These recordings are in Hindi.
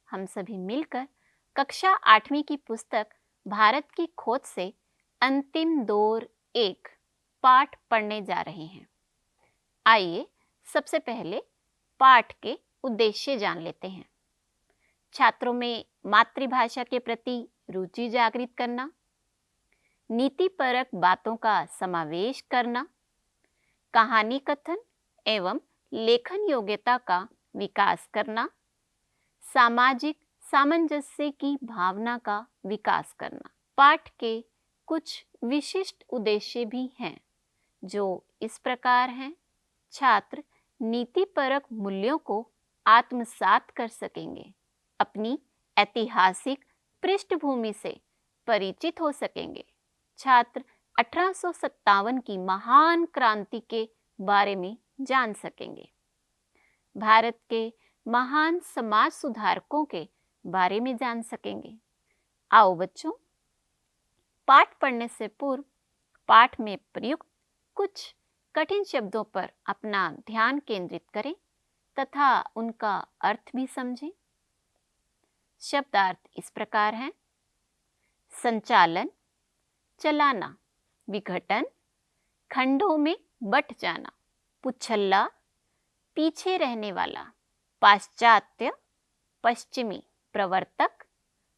हम सभी मिलकर कक्षा 8वीं की पुस्तक भारत की खोज से अंतिम दौर 1 पाठ पढ़ने जा रहे हैं। आइए सबसे पहले पाठ के उद्देश्य जान लेते हैं। छात्रों में मातृभाषा के प्रति रुचि जागृत करना, नीतिपरक बातों का समावेश करना, कहानी कथन एवं लेखन योग्यता का विकास करना, सामाजिक सामंजस्य की भावना का विकास करना। पाठ के कुछ विशिष्ट उद्देश्य भी हैं जो इस प्रकार हैं। छात्र नीतिपरक मूल्यों को आत्मसात कर सकेंगे, अपनी ऐतिहासिक पृष्ठभूमि से परिचित हो सकेंगे। छात्र 1857 की महान क्रांति के बारे में जान सकेंगे, भारत के महान समाज सुधारकों के बारे में जान सकेंगे। आओ बच्चों, पाठ पढ़ने से पूर्व पाठ में प्रयुक्त कुछ कठिन शब्दों पर अपना ध्यान केंद्रित करें तथा उनका अर्थ भी समझें। शब्दार्थ इस प्रकार हैं: संचालन, चलाना, विघटन, खंडों में बट जाना, पुछल्ला, पीछे रहने वाला, पाश्चात्य, पश्चिमी, प्रवर्तक,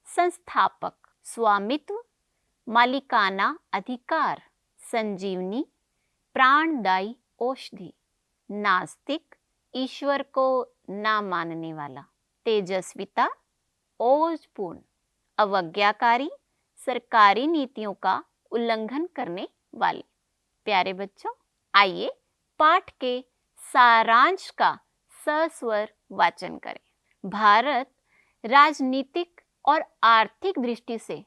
संस्थापक, स्वामित्व, मालिकाना अधिकार, संजीवनी, प्राणदायी औषधि, नास्तिक, ईश्वर को ना मानने वाला, तेजस्विता, ओजपूर्ण, अवज्ञाकारी, सरकारी नीतियों का उल्लंघन करने वाले। प्यारे बच्चों, आइए पाठ के सारांश का सस्वर वाचन करें। भारत राजनीतिक और आर्थिक दृष्टि से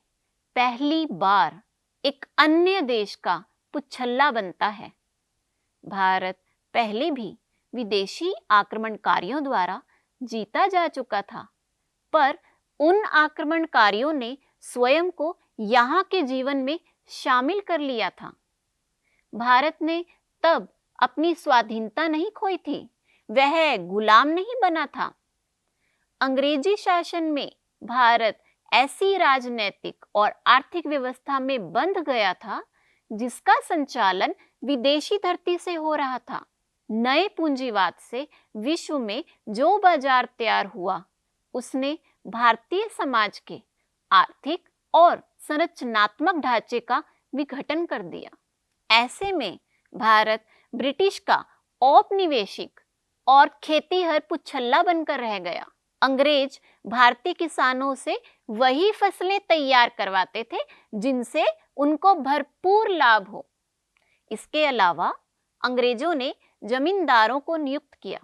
पहली बार एक अन्य देश का पुच्छल्ला बनता है। भारत पहले भी विदेशी आक्रमणकारियों द्वारा जीता जा चुका था, पर उन आक्रमणकारियों ने स्वयं को यहाँ के जीवन में शामिल कर लिया था। भारत ने तब अपनी स्वाधीनता नहीं खोई थी, वह गुलाम नहीं बना था। अंग्रेजी शासन में भारत ऐसी राजनैतिक और आर्थिक व्यवस्था में बंध गया था जिसका संचालन विदेशी धरती से हो रहा था। नए पूंजीवाद से विश्व में जो बाजार तैयार हुआ, उसने भारतीय समाज के आर्थिक और संरचनात्मक ढांचे का विघटन कर दिया। ऐसे में भारत ब्रिटिश का औपनिवेशिक और खेतीहर पुच्छल्ला बनकर रह गया। अंग्रेज भारतीय किसानों से वही फसलें तैयार करवाते थे जिनसे उनको भरपूर लाभ हो। इसके अलावा अंग्रेजों ने जमींदारों को नियुक्त किया,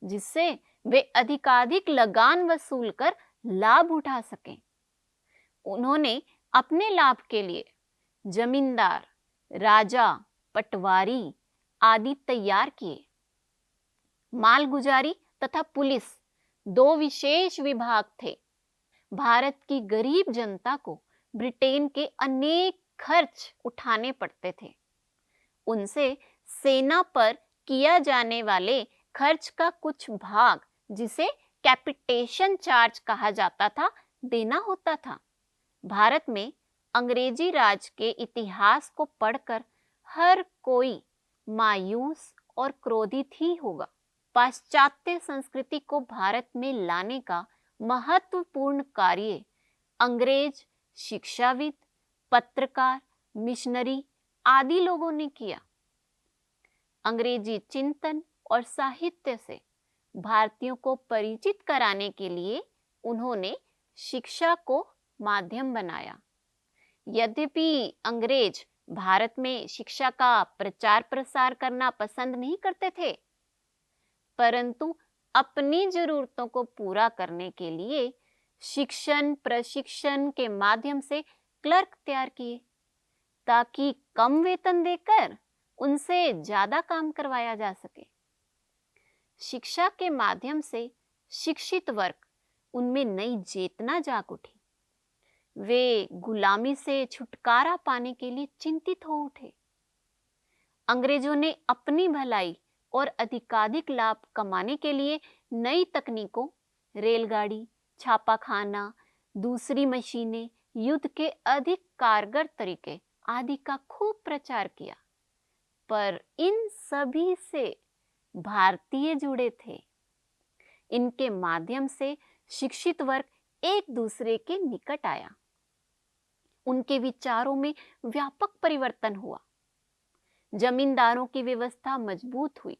जिससे वे अधिकाधिक लगान वसूल कर लाभ उठा सकें। उन्होंने अपने लाभ के लिए जमींदार, राजा, पटवारी आदि तैयार किए। मालगुजारी तथा पुलिस 2 विशेष विभाग थे। भारत की गरीब जनता को ब्रिटेन के अनेक खर्च उठाने पड़ते थे। उनसे सेना पर किया जाने वाले खर्च का कुछ भाग, जिसे कैपिटेशन चार्ज कहा जाता था, देना होता था। भारत में अंग्रेजी राज के इतिहास को पढ़कर हर कोई मायूस और क्रोधित ही होगा। पाश्चात्य संस्कृति को भारत में लाने का महत्वपूर्ण कार्य अंग्रेज शिक्षाविद, पत्रकार, मिशनरी आदि लोगों ने किया। अंग्रेजी चिंतन और साहित्य से भारतीयों को परिचित कराने के लिए उन्होंने शिक्षा को माध्यम बनाया। यद्यपि अंग्रेज भारत में शिक्षा का प्रचार प्रसार करना पसंद नहीं करते थे, परंतु अपनी जरूरतों को पूरा करने के लिए शिक्षण प्रशिक्षण के माध्यम से क्लर्क तैयार किए, ताकि कम वेतन देकर उनसे ज्यादा काम करवाया जा सके। शिक्षा के माध्यम से शिक्षित वर्ग उनमें नई चेतना जाग उठी। वे गुलामी से छुटकारा पाने के लिए चिंतित हो उठे। अंग्रेजों ने अपनी भलाई और अधिकाधिक लाभ कमाने के लिए नई तकनीकों, रेलगाड़ी, छापाखाना, दूसरी मशीनें, युद्ध के अधिक कारगर तरीके आदि का खूब प्रचार किया। पर इन सभी से भारतीय जुड़े थे। इनके माध्यम से शिक्षित वर्ग एक दूसरे के निकट आया। उनके विचारों में व्यापक परिवर्तन हुआ। जमींदारों की व्यवस्था मजबूत हुई।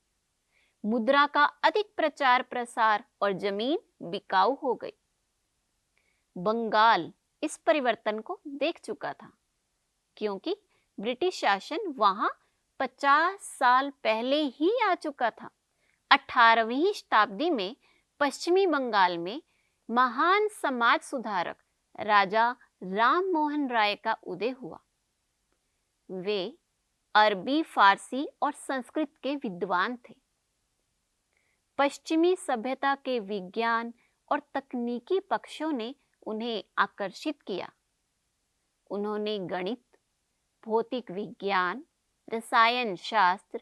मुद्रा का अधिक प्रचार प्रसार और जमीन बिकाऊ हो गई। बंगाल इस परिवर्तन को देख चुका था, क्योंकि ब्रिटिश शासन वहां 50 साल पहले ही आ चुका था। 18वीं शताब्दी में पश्चिमी बंगाल में महान समाज सुधारक राजा राम मोहन राय का उदय हुआ। वे अरबी, फारसी और संस्कृत के विद्वान थे। पश्चिमी सभ्यता के विज्ञान और तकनीकी पक्षों ने उन्हें आकर्षित किया। उन्होंने गणित, भौतिक विज्ञान, रसायन शास्त्र,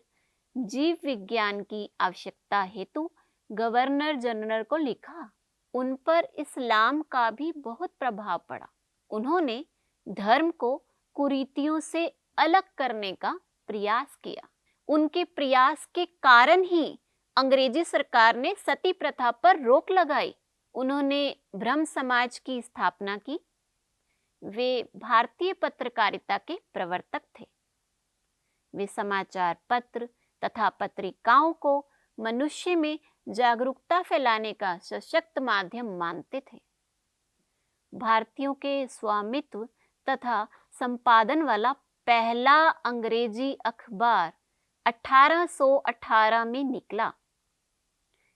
जीव विज्ञान की आवश्यकता हेतु गवर्नर जनरल को लिखा। उन पर इस्लाम का भी बहुत प्रभाव पड़ा। उन्होंने धर्म को कुरीतियों से अलग करने का प्रयास किया। उनके प्रयास के कारण ही अंग्रेजी सरकार ने सती प्रथा पर रोक लगाई। उन्होंने ब्रह्म समाज की स्थापना की। वे भारतीय पत्रकारिता के प्रवर्तक थे। वे समाचार पत्र तथा पत्रिकाओं को मनुष्य में जागरूकता फैलाने का सशक्त माध्यम मानते थे। भारतीयों के स्वामित्व तथा संपादन वाला पहला अंग्रेजी अखबार 1818 में निकला।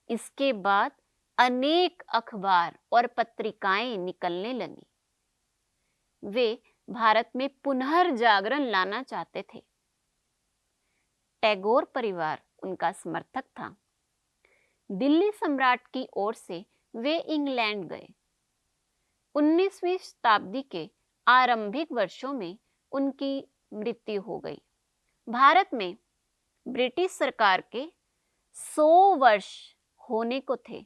इसके बाद अनेक अखबार और पत्रिकाएं निकलने लगी। वे भारत में पुनर्जागरण लाना चाहते थे। टैगोर परिवार उनका समर्थक था। दिल्ली सम्राट की ओर से वे इंग्लैंड गए। 19वीं शताब्दी के आरंभिक वर्षों में उनकी मृत्यु हो गई। भारत में ब्रिटिश सरकार के 100 वर्ष होने को थे।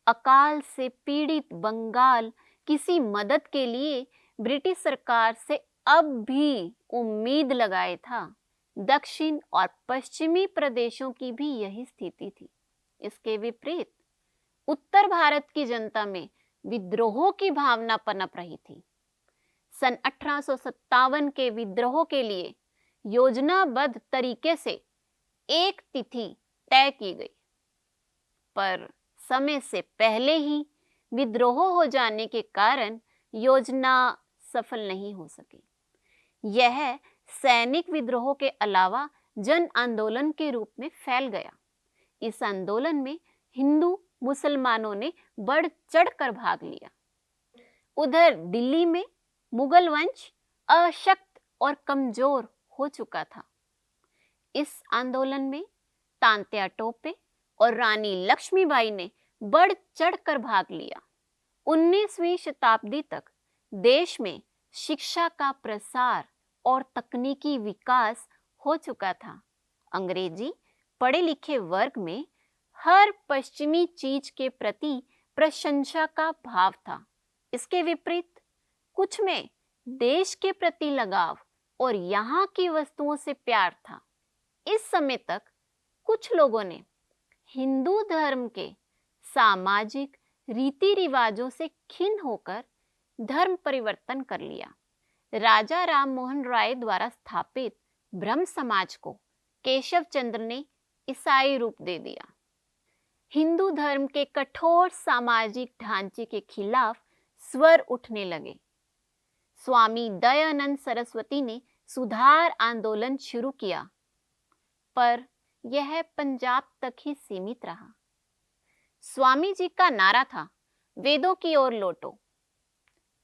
अकाल से पीड़ित बंगाल किसी मदद के लिए ब्रिटिश सरकार से अब भी उम्मीद लगाए था। दक्षिण और पश्चिमी प्रदेशों की भी यही स्थिति थी। इसके विपरीत उत्तर भारत की जनता में विद्रोह की भावना पनप रही थी। सन 1857 के विद्रोह के लिए योजनाबद्ध तरीके से एक तिथि तय की गई, पर समय से पहले ही विद्रोह हो जाने के कारण योजना सफल नहीं हो सकी। यह सैनिक विद्रोह के अलावा जन आंदोलन के रूप में फैल गया। इस आंदोलन में हिंदू मुसलमानों ने बढ़ चढ़कर भाग लिया। उधर दिल्ली में मुगल वंश अशक्त और कमजोर हो चुका था। इस आंदोलन में तांत्या टोपे और रानी लक्ष्मीबाई ने बढ़ चढ़कर भाग लिया। 19वीं शताब्दी तक देश में शिक्षा का प्रसार और तकनीकी विकास हो चुका था। अंग्रेजी पढ़े लिखे वर्ग में हर पश्चिमी चीज के प्रति प्रशंसा का भाव था। इसके विपरीत कुछ में देश के प्रति लगाव और यहाँ की वस्तुओं से प्यार था। इस समय तक कुछ लोगों ने हिंदू धर्म के सामाजिक रीति रिवाजों से खिन्न होकर धर्म परिवर्तन कर लिया। राजा राम मोहन राय द्वारा स्थापित ब्रह्म समाज को केशव चंद्र ने ईसाई रूप दे दिया। हिंदू धर्म के कठोर सामाजिक ढांचे के खिलाफ स्वर उठने लगे। स्वामी दयानंद सरस्वती ने सुधार आंदोलन शुरू किया, पर यह पंजाब तक ही सीमित रहा। स्वामी जी का नारा था, वेदों की ओर लौटो।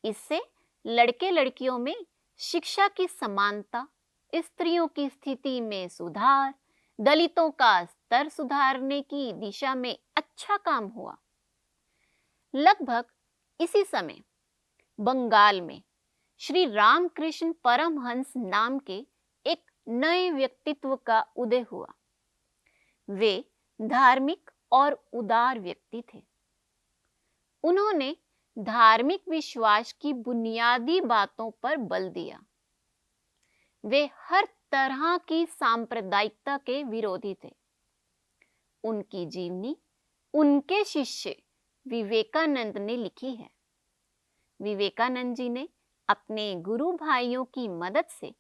इससे लड़के लड़कियों में शिक्षा की समानता, स्त्रियों की स्थिति में सुधार, दलितों का स्तर सुधारने की दिशा में अच्छा काम हुआ। लगभग इसी समय बंगाल में श्री रामकृष्ण परमहंस नाम के एक नए व्यक्तित्व का उदय हुआ। वे धार्मिक और उदार व्यक्ति थे। उन्होंने धार्मिक विश्वास की बुनियादी बातों पर बल दिया। वे हर तरह की सांप्रदायिकता के विरोधी थे। उनकी जीवनी उनके शिष्य विवेकानंद ने लिखी है। विवेकानंद जी ने अपने गुरु भाइयों की मदद से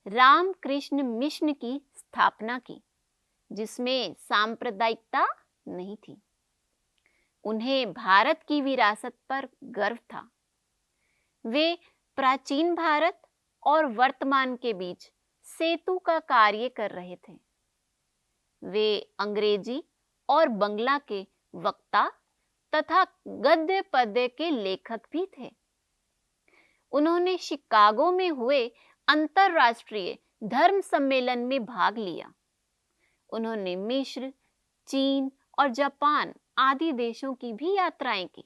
रामकृष्ण मिशन की स्थापना की, जिसमें सांप्रदायिकता नहीं थी। उन्हें भारत की विरासत पर गर्व था। वे प्राचीन भारत और वर्तमान के बीच सेतु का कार्य कर रहे थे। वे अंग्रेजी और बंगला के वक्ता तथा गद्य पद्य के लेखक भी थे। उन्होंने शिकागो में हुए अंतरराष्ट्रीय धर्म सम्मेलन में भाग लिया। उन्होंने मिस्र, चीन और जापान आदि देशों की भी यात्राएं की।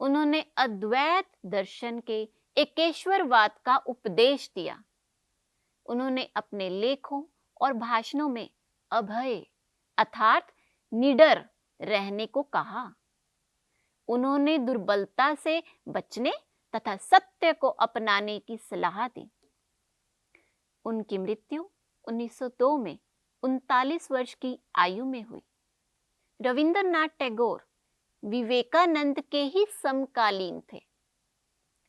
उन्होंने अद्वैत दर्शन के एकेश्वरवाद का उपदेश दिया। उन्होंने अपने लेखों और भाषणों में अभय अर्थात निडर रहने को कहा। उन्होंने दुर्बलता से बचने तथा सत्य को अपनाने की सलाह दी। उनकी मृत्यु 1902 में 39 वर्ष की आयु में हुई। रविंद्रनाथ टैगोर विवेकानंद के ही समकालीन थे।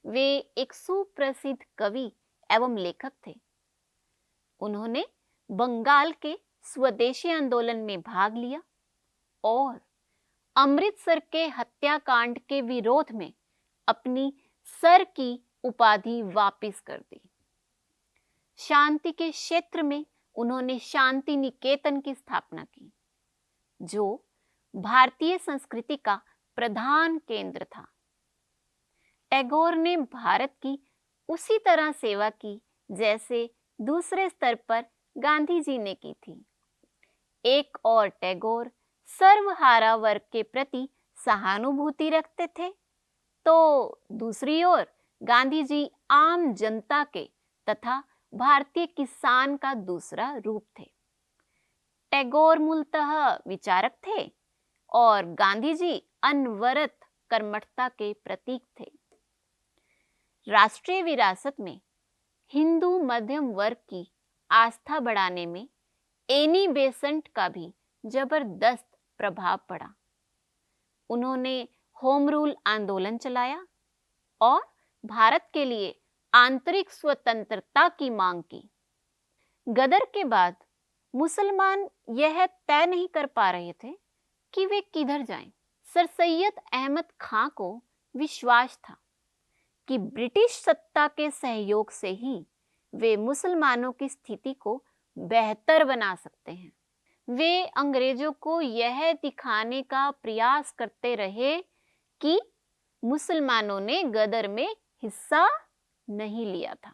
वे एक सुप्रसिद्ध कवि एवं लेखक थे। उन्होंने बंगाल के स्वदेशी आंदोलन में भाग लिया और अमृतसर के हत्याकांड के विरोध में अपनी सर की उपाधि वापस कर दी। शांति के क्षेत्र में उन्होंने शांति निकेतन की स्थापना की, जो भारतीय संस्कृति का प्रधान केंद्र था। टैगोर ने भारत की उसी तरह सेवा की जैसे दूसरे स्तर पर गांधी जी ने की थी। एक और टैगोर सर्वहारा वर्ग के प्रति सहानुभूति रखते थे, तो दूसरी ओर गांधी जी आम जनता के तथा भारतीय किसान का दूसरा रूप थे। टैगोर मूलतः विचारक थे और गांधी जी अनवरत कर्मठता के प्रतीक थे। राष्ट्रीय विरासत में हिंदू मध्यम वर्ग की आस्था बढ़ाने में एनी बेसेंट का भी जबरदस्त प्रभाव पड़ा। उन्होंने होम रूल आंदोलन चलाया और भारत के लिए आंतरिक स्वतंत्रता की मांग की। गदर के बाद मुसलमान यह तय नहीं कर पा रहे थे कि वे किधर जाएं। सर सैयद अहमद खां को विश्वास था कि ब्रिटिश सत्ता के सहयोग से ही वे मुसलमानों की स्थिति को बेहतर बना सकते हैं। वे अंग्रेजों को यह दिखाने का प्रयास करते रहे कि मुसलमानों ने गदर में हिस्सा नहीं लिया था।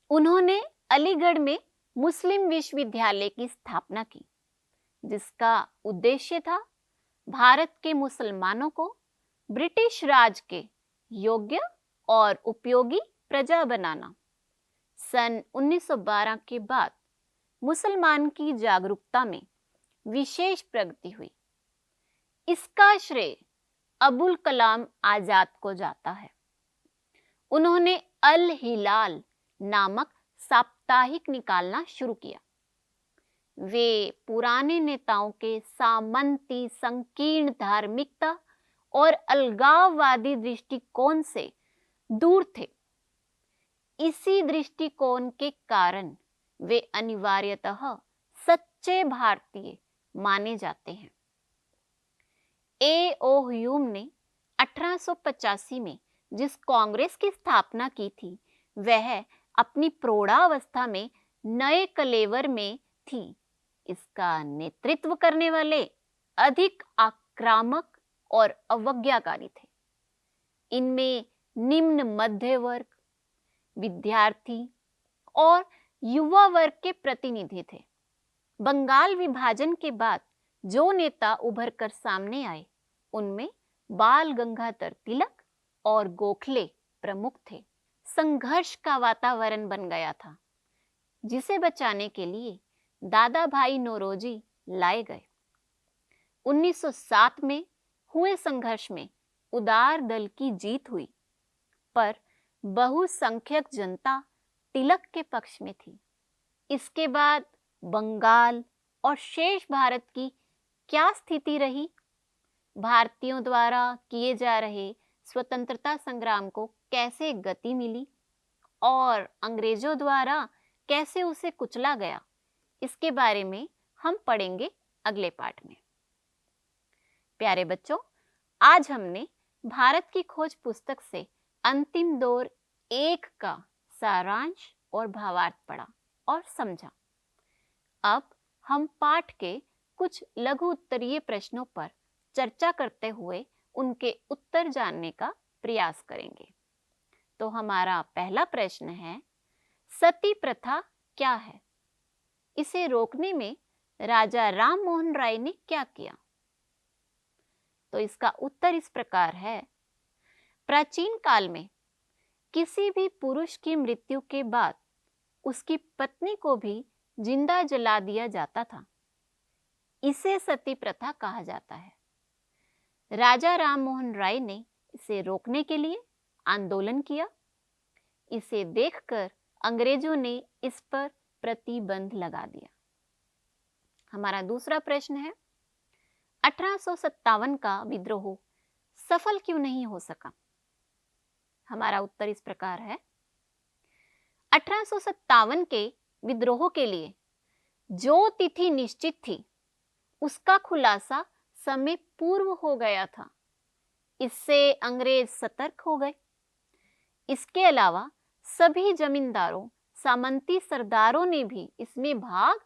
उन्होंने अलीगढ़ में मुस्लिम विश्वविद्यालय की स्थापना की, जिसका उद्देश्य था भारत के मुसलमानों को ब्रिटिश राज के योग्य और उपयोगी प्रजा बनाना। सन 1912 के बाद मुसलमान की जागरूकता में विशेष प्रगति हुई। इसका श्रेय अबुल कलाम आजाद को जाता है। उन्होंने अल हिलाल नामक साप्ताहिक निकालना शुरू किया। वे पुराने नेताओं के सामंती संकीर्ण धार्मिकता और अलगाववादी दृष्टिकोण से दूर थे। इसी दृष्टिकोण के कारण वे अनिवार्यतः सच्चे भारतीय माने जाते हैं। ए.ओ. ह्यूम ने 1885 में जिस कांग्रेस की स्थापना की थी, वह अपनी प्रौढ़ावस्था में नए कलेवर में थी। इसका नेतृत्व करने वाले अधिक आक्रामक और अवज्ञाकारी थे। इनमें निम्न मध्य वर्ग, विद्यार्थी और युवा वर्ग के प्रतिनिधि थे। बंगाल विभाजन के बाद जो नेता उभर कर सामने आए, उनमें बाल गंगाधर तिलक और गोखले प्रमुख थे। संघर्ष का वातावरण बन गया था, जिसे बचाने के लिए दादा भाई नौरोजी लाए गए। 1907 में हुए संघर्ष में उदार दल की जीत हुई, पर बहुसंख्यक जनता तिलक के पक्ष में थी। इसके बाद बंगाल और शेष भारत की क्या स्थिति रही? भारतीयों द्वारा किए जा रहे स्वतंत्रता संग्राम को कैसे गति मिली और अंग्रेजों द्वारा कैसे उसे कुचला गया, इसके बारे में हम पढ़ेंगे अगले पाठ में। प्यारे बच्चों, आज हमने भारत की खोज पुस्तक से अंतिम दौर 1 का सारांश और भावार्थ पढ़ा और समझा। अब हम पाठ के कुछ लघु उत्तरीय प्रश्नों पर चर्चा करते हुए उनके उत्तर जानने का प्रयास करेंगे। तो हमारा पहला प्रश्न है, सती प्रथा क्या है? इसे रोकने में राजा राम मोहन राय ने क्या किया? तो इसका उत्तर इस प्रकार है, प्राचीन काल में किसी भी पुरुष की मृत्यु के बाद उसकी पत्नी को भी जिंदा जला दिया जाता था। इसे सती प्रथा कहा जाता है। राजा राम मोहन राय ने इसे रोकने के लिए आंदोलन किया। इसे देखकर अंग्रेजों ने इस पर प्रतिबंध लगा दिया। हमारा दूसरा प्रश्न है, 1857 का विद्रोह सफल क्यों नहीं हो सका? हमारा उत्तर इस प्रकार है, 1857 के विद्रोह के लिए जो तिथि निश्चित थी उसका खुलासा समय पूर्व हो गया था। इससे अंग्रेज सतर्क हो गए। इसके अलावा सभी जमींदारों, सामंती सरदारों ने भी इसमें भाग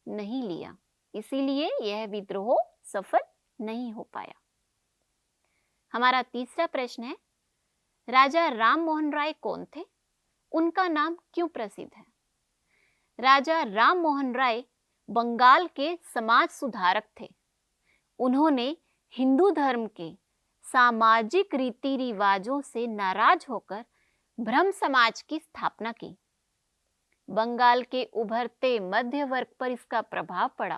नहीं लिया, इसीलिए यह विद्रोह सफल नहीं हो पाया। हमारा तीसरा प्रश्न है, राजा राम मोहन राय कौन थे? उनका नाम क्यों प्रसिद्ध है? राजा राम मोहन राय बंगाल के समाज सुधारक थे। उन्होंने हिंदू धर्म के सामाजिक रीति रिवाजों से नाराज होकर ब्रह्म समाज की स्थापना की। बंगाल के उभरते मध्य वर्ग पर इसका प्रभाव पड़ा,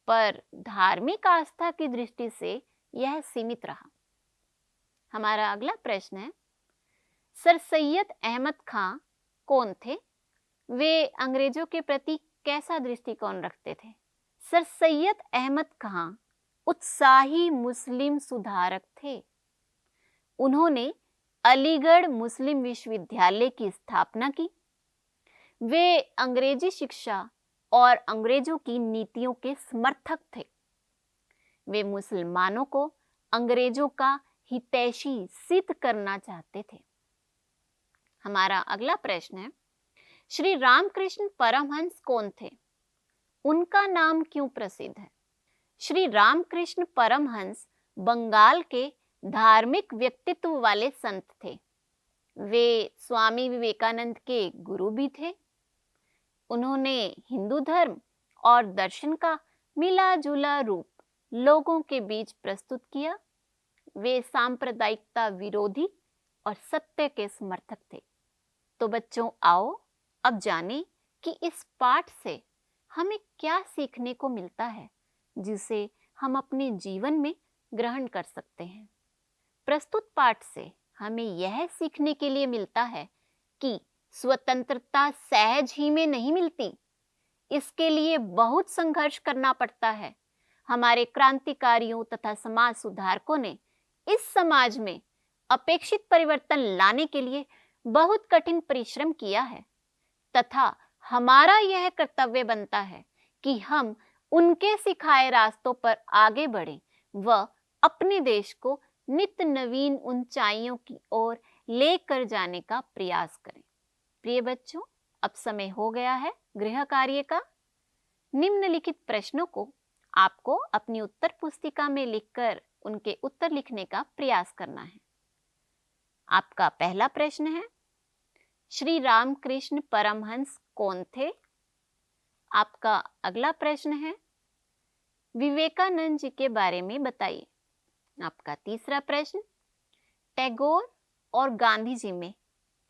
पर धार्मिक आस्था की दृष्टि से यह सीमित रहा। हमारा अगला प्रश्न है, सर सैयद अहमद खां कौन थे? वे अंग्रेजों के प्रति कैसा दृष्टिकोण रखते थे? सर सैयद अहमद खां उत्साही मुस्लिम सुधारक थे। उन्होंने अलीगढ़ मुस्लिम विश्वविद्यालय की स्थापना की। वे अंग्रेजी शिक्षा और अंग्रेजों की नीतियों के समर्थक थे। वे मुसलमानों को अंग्रेजों का हितैषी सिद्ध करना चाहते थे। हमारा अगला प्रश्न है, श्री रामकृष्ण परमहंस कौन थे? उनका नाम क्यों प्रसिद्ध है? श्री रामकृष्ण परमहंस बंगाल के धार्मिक व्यक्तित्व वाले संत थे। वे स्वामी विवेकानंद के गुरु भी थे। उन्होंने हिंदू धर्म और दर्शन का मिला जुला रूप लोगों के बीच प्रस्तुत किया। वे सांप्रदायिकता विरोधी और सत्य के समर्थक थे। तो बच्चों, आओ अब जानें कि इस पाठ से हमें क्या सीखने को मिलता है, जिसे हम अपने जीवन में ग्रहण कर सकते हैं। प्रस्तुत पाठ से हमें यह सीखने के लिए मिलता है कि स्वतंत्रता सहज ही में नहीं मिलती, इसके लिए बहुत संघर्ष करना पड़ता है। हमारे क्रांतिकारियों तथा समाज सुधारकों ने इस समाज में अपेक्षित परिवर्तन लाने के लिए बहुत कठिन परिश्रम किया है, तथा हमारा यह कर्तव्य बनता है कि हम उनके सिखाए रास्तों पर आगे बढ़ें व अपने देश को नित्य नवीन ऊंचाइयों की ओर लेकर जाने का प्रयास करें। प्रिय बच्चों, अब समय हो गया है गृह कार्य का। निम्नलिखित प्रश्नों को आपको अपनी उत्तर पुस्तिका में लिखकर उनके उत्तर लिखने का प्रयास करना है। आपका पहला प्रश्न है, श्री रामकृष्ण परमहंस कौन थे? आपका अगला प्रश्न है, विवेकानंद जी के बारे में बताइए। आपका तीसरा प्रश्न, टैगोर और गांधी जी में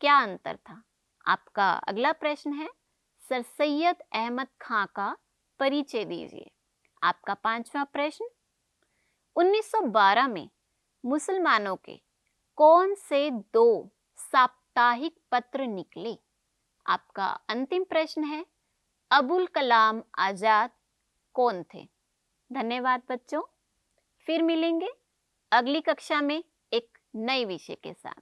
क्या अंतर था? आपका अगला प्रश्न है, सर सैयद अहमद खां का परिचय दीजिए। आपका पांचवा प्रश्न, 1912 में मुसलमानों के कौन से 2 साप्ताहिक पत्र निकले? आपका अंतिम प्रश्न है, अबुल कलाम आजाद कौन थे? धन्यवाद बच्चों, फिर मिलेंगे अगली कक्षा में एक नए विषय के साथ।